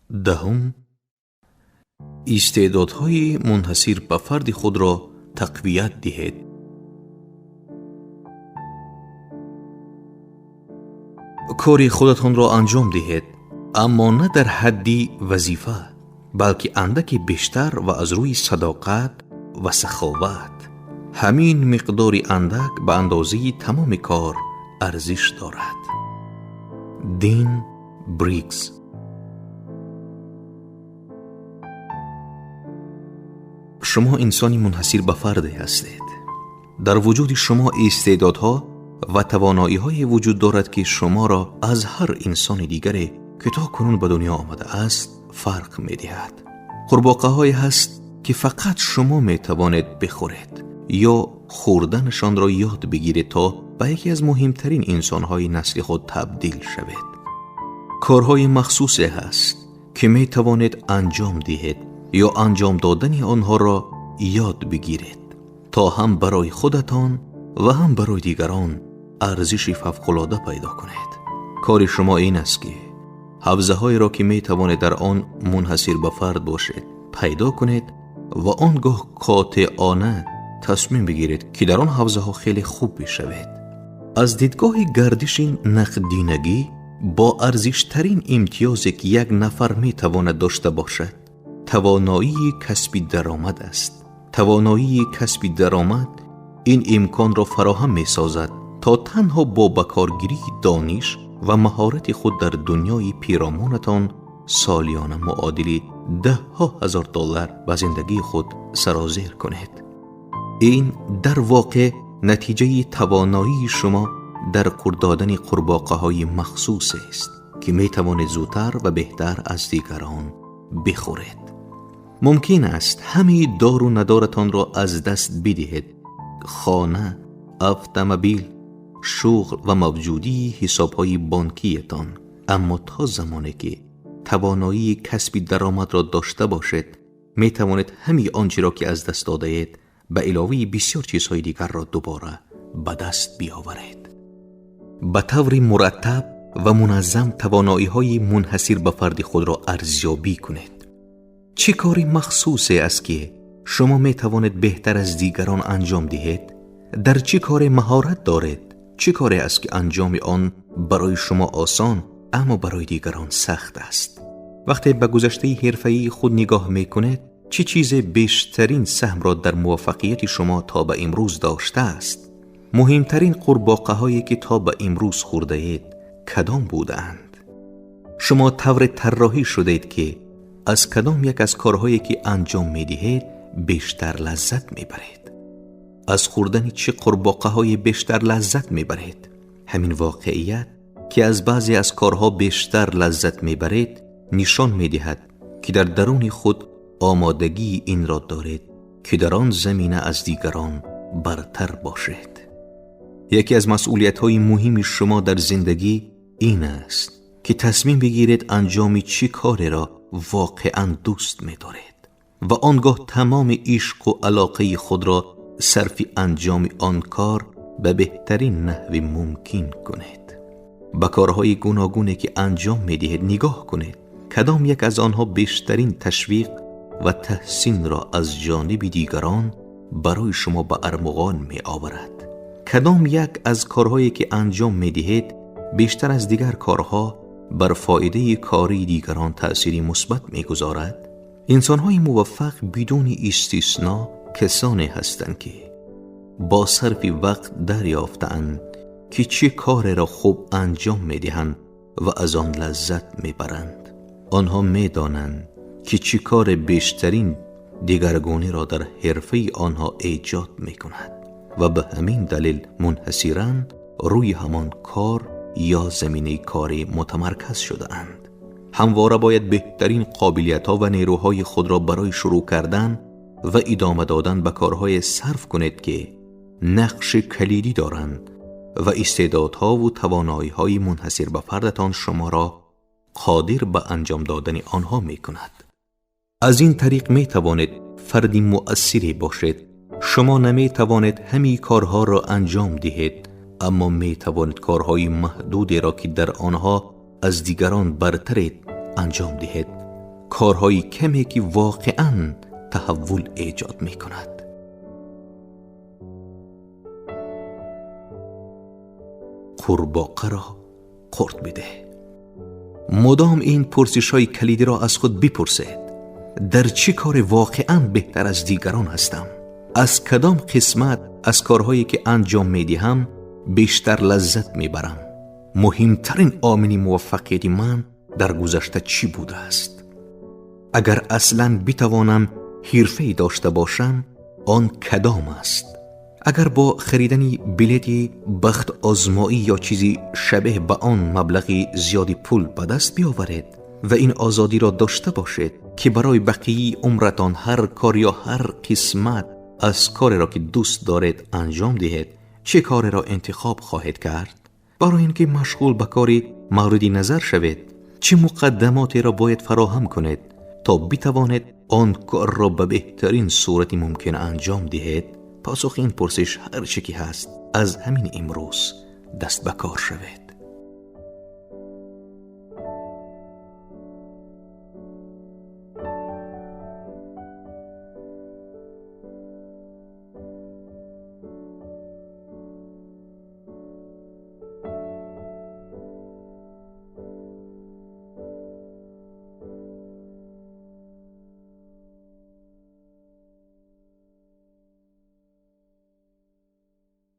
دهم، استعدادهای منحصر به فرد خود را تقویت دهید. کار خودتان را انجام دهید، اما نه در حدی وظیفه، بلکه اندکی بیشتر و از روی صداقت و سخاوت. همین مقدار اندک به اندازه تمام کار ارزش دارد. دین بریگز. شما انسانی منحصر به فرد هستید. در وجود شما استعدادها و توانایی‌های وجود دارد که شما را از هر انسان دیگری که تا کنون به دنیا آمده است فرق می‌دهد. قورباغه‌هایی هست که فقط شما می‌توانید بخورید یا خوردنشان را یاد بگیرید تا به یکی از مهمترین انسان‌های نسل خود تبدیل شوید. کارهای مخصوصی هست که می‌توانید انجام دهید یا انجام دادن آنها را یاد بگیرید تا هم برای خودتان و هم برای دیگران ارزش فوق‌العاده پیدا کنید. کار شما این است که حوزه‌هایی را که می‌توانید در آن منحصر به فرد باشید پیدا کنید و آنگاه قاطعانه تصمیم بگیرید که در آن حوزه‌ها خیلی خوب بشوید. از دیدگاه گردش نقدینگی با ارزش‌ترین امتیازی که یک نفر می‌تواند داشته باشد توانایی کسب درآمد است. توانایی کسب درآمد این امکان را فراهم می‌سازد تا تنها با بکارگیری دانش و مهارت خود در دنیای پیرامونتان سالیانه معادل $10,000 به زندگی خود سرازیر کنید. این در واقع نتیجه توانایی شما در دادن قورباغه‌های مخصوص است که می‌توانید زودتر و بهتر از دیگران بخورید. ممکن است همه دار و ندارتان را از دست بدهید. خانه، اتومبیل، شغل و موجودی حساب‌های بانکیتان، اما تا زمانی که توانایی کسب درآمد را داشته باشید می‌توانید همه آنچه را که از دست داده اید به علاوه بسیار چیزهای دیگر را دوباره به دست بیاورید. به طور مرتب و منظم توانایی‌های منحصر به فرد خود را ارزیابی کنید. چه کاری مخصوصی است که شما می‌توانید بهتر از دیگران انجام دهید؟ در چه کاری مهارت دارید؟ چه کاری است که انجام آن برای شما آسان اما برای دیگران سخت است؟ وقتی به گذشته حرفه‌ای خود نگاه می‌کنید، چه چیز بیشترین سهم را در موفقیت شما تا به امروز داشته است؟ مهمترین قورباغه‌هایی که تا به امروز خورده اید کدام بودند؟ شما طور طراحی شدید که از کدام یک از کارهایی که انجام می‌دهید بیشتر لذت می‌برید؟ از خوردن چه قورباغه‌های بیشتر لذت می‌برید؟ همین واقعیت که از بعضی از کارها بیشتر لذت می‌برید نشان می‌دهد که در درون خود آمادگی این را دارید که در آن زمینه از دیگران برتر باشید. یکی از مسئولیت‌های مهم شما در زندگی این است که تصمیم بگیرید انجام چه کاری را واقعاً دوست می‌دارید و آنگاه تمام عشق و علاقه خود را صرف انجام آن کار به بهترین نحو ممکن کنید. به کارهای گوناگونی که انجام می‌دهید نگاه کنید. کدام یک از آنها بیشترین تشویق و تحسین را از جانب دیگران برای شما به ارمغان می‌آورد؟ کدام یک از کارهایی که انجام می‌دهید بیشتر از دیگر کارها بر فایده کاری دیگران تأثیری مثبت می‌گذارد؟ انسان‌های موفق بدون استثنا کسانی هستند که با صرف وقت دریافتند که چه کار را خوب انجام می‌دهند و از آن لذت می‌برند. آنها می‌دانند که چه کار بیشترین دیگرگونی را در حرفه آنها ایجاد می‌کند و به همین دلیل منحصراً روی همان کار یا زمینه کاری متمرکز شده اند. همواره باید بهترین قابلیت‌ها و نیروهای خود را برای شروع کردن و ادامه دادن به کارهای صرف کنید که نقش کلیدی دارند و استعدادها و توانایی‌های منحصر به فردتان شما را قادر به انجام دادن آنها می‌کند. از این طریق می‌توانید فردی مؤثری باشید. شما نمی‌توانید همه کارها را انجام دهید، اما می‌توانید کارهای محدودی را که در آنها از دیگران برترید انجام دهید. کارهایی کمی که واقعاً تحول ایجاد می کند. قورباغه را خورد بده. مدام این پرسش‌های کلیدی را از خود بپرسید. در چه کار واقعاً بهتر از دیگران هستم؟ از کدام قسمت از کارهایی که انجام میدهم بیشتر لذت میبرم؟ مهمترین عامل موفقیت من در گذشته چی بوده است؟ اگر اصلاً بتوانم حرفه‌ای داشته باشم، آن کدام است؟ اگر با خریدن بلیت بخت آزمایی یا چیزی شبیه به آن مبلغی زیادی پول به دست بیاورید و این آزادی را داشته باشید که برای بقیه عمرتان هر کار یا هر قسمت از کاری را که دوست دارید انجام دهید، چه کاری را انتخاب خواهید کرد؟ برای اینکه مشغول به کاری مورد نظر شوید، چه مقدماتی را باید فراهم کنید تا بتوانید آن کار را به بهترین صورت ممکن انجام دهید؟ پاسخ این پرسش هر چه که هست از همین امروز دست به کار شوید.